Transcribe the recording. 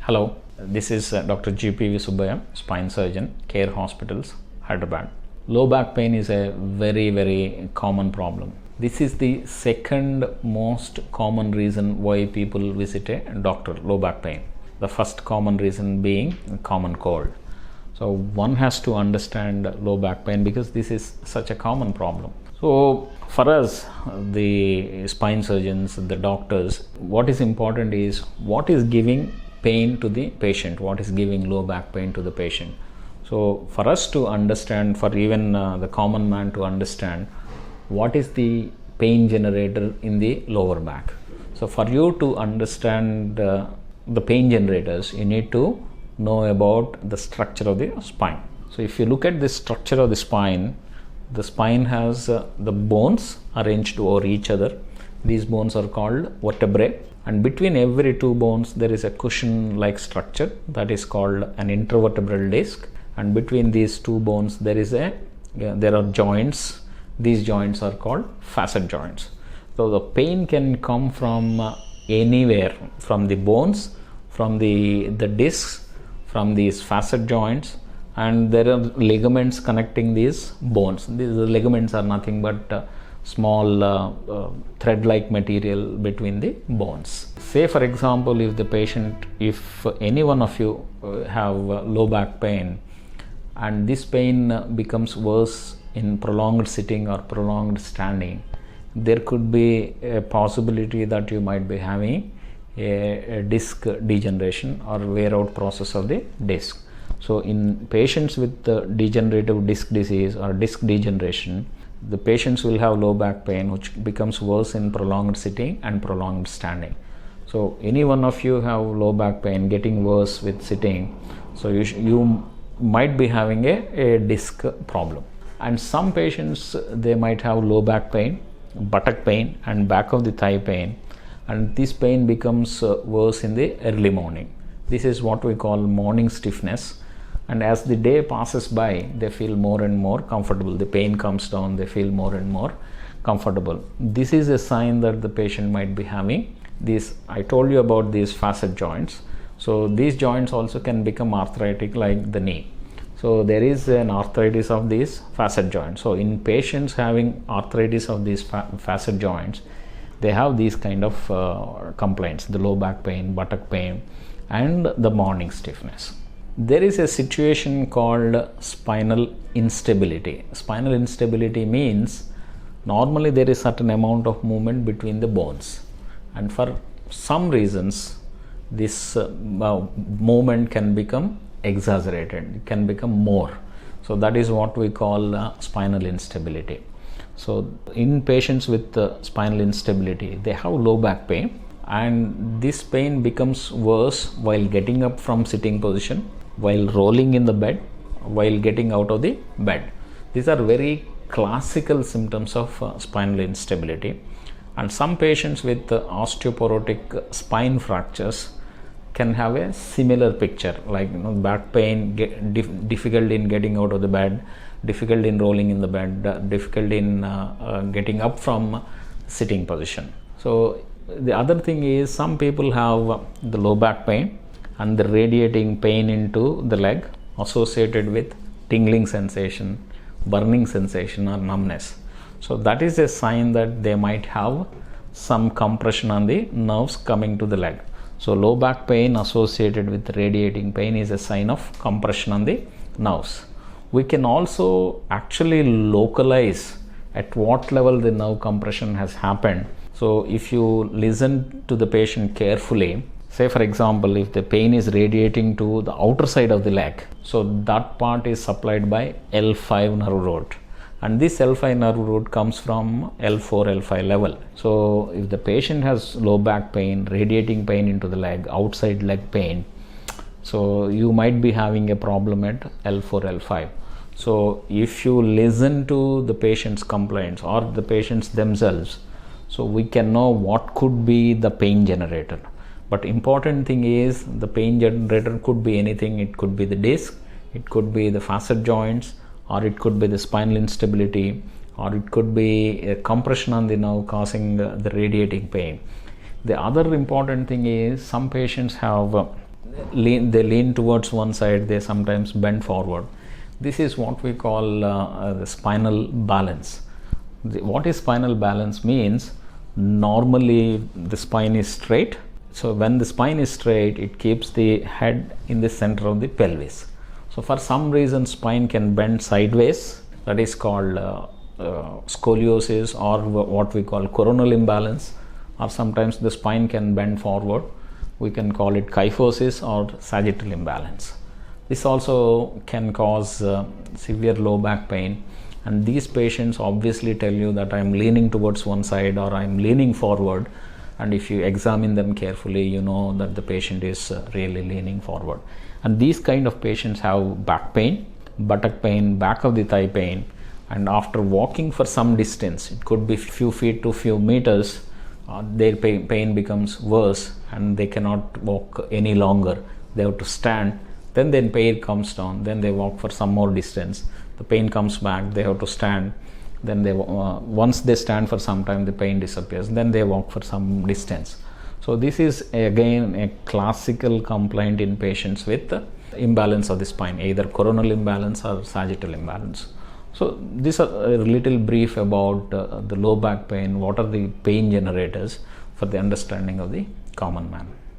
Hello, this is Dr. GPV SUBBAIAH, spine surgeon, Care Hospitals, Hyderabad. Low back pain is a very common problem. This is the second most common reason why people visit a doctor, low back pain. The first common reason being common cold. So one has to understand low back pain because this is such a common problem. So for us, the spine surgeons, the doctors, what is important is what is giving pain to the patient, what is giving low back pain to the patient. So for us to understand, for even the common man to understand, what is the pain generator in the lower back. So for you to understand the pain generators, you need to know about the structure of the spine. So if you look at the structure of the spine has the bones arranged over each other. These bones are called vertebrae, and between every two bones there is a cushion like structure that is called an intervertebral disc, and between these two bones there are joints. These joints are called facet joints. So the pain can come from anywhere, from the bones, from the discs, from these facet joints, and there are ligaments connecting these bones. These ligaments are nothing but small thread-like material between the bones. Say for example, if any one of you have low back pain, and this pain becomes worse in prolonged sitting or prolonged standing, there could be a possibility that you might be having a disc degeneration or wear out process of the disc. So in patients with degenerative disc disease or disc degeneration, the patients will have low back pain which becomes worse in prolonged sitting and prolonged standing. So any one of you have low back pain getting worse with sitting, so you might be having a disc problem. And some patients, they might have low back pain, buttock pain and back of the thigh pain, and this pain becomes worse in the early morning. This is what we call morning stiffness. And as the day passes by, they feel more and more comfortable. The pain comes down, they feel more and more comfortable. This is a sign that the patient might be having these. I told you about these facet joints. So these joints also can become arthritic like the knee. So there is an arthritis of these facet joints. So in patients having arthritis of these facet joints, they have these kind of complaints: the low back pain, buttock pain, and the morning stiffness. There is a situation called spinal instability. Spinal instability means normally there is certain amount of movement between the bones, and for some reasons this movement can become exaggerated, it can become more. So that is what we call spinal instability. So in patients with spinal instability, they have low back pain, and this pain becomes worse while getting up from sitting position, while rolling in the bed, while getting out of the bed. These are very classical symptoms of spinal instability. And some patients with osteoporotic spine fractures can have a similar picture, like back pain, difficult in getting out of the bed, difficult in rolling in the bed, difficult in getting up from sitting position. So the other thing is, some people have the low back pain and the radiating pain into the leg associated with tingling sensation, burning sensation or numbness. So that is a sign that they might have some compression on the nerves coming to the leg. So low back pain associated with radiating pain is a sign of compression on the nerves. We can also actually localize at what level the nerve compression has happened. So if you listen to the patient carefully, say for example, if the pain is radiating to the outer side of the leg, so that part is supplied by L5 nerve root, and this L5 nerve root comes from L4, L5 level. So if the patient has low back pain, radiating pain into the leg, outside leg pain, so you might be having a problem at L4, L5. So if you listen to the patient's complaints or the patients themselves, so we can know what could be the pain generator. But important thing is, the pain generator could be anything. It could be the disc, it could be the facet joints, or it could be the spinal instability, or it could be a compression on the nerve causing the radiating pain. The other important thing is, some patients have they lean towards one side, they sometimes bend forward. This is what we call the spinal balance. What is spinal balance means? Normally the spine is straight. So when the spine is straight, it keeps the head in the center of the pelvis. So for some reason spine can bend sideways. That is called scoliosis, or what we call coronal imbalance, or sometimes the spine can bend forward. We can call it kyphosis or sagittal imbalance. This also can cause severe low back pain, and these patients obviously tell you that I am leaning towards one side or I am leaning forward, and if you examine them carefully, you know that the patient is really leaning forward. And these kind of patients have back pain, buttock pain, back of the thigh pain, and after walking for some distance, it could be few feet to few meters, their pain becomes worse and they cannot walk any longer. They have to stand, then their pain comes down, then they walk for some more distance, the pain comes back, they have to stand, then they once they stand for some time, the pain disappears, then they walk for some distance. So this is again a classical complaint in patients with imbalance of the spine, either coronal imbalance or sagittal imbalance. So this is a little brief about the low back pain, what are the pain generators, for the understanding of the common man.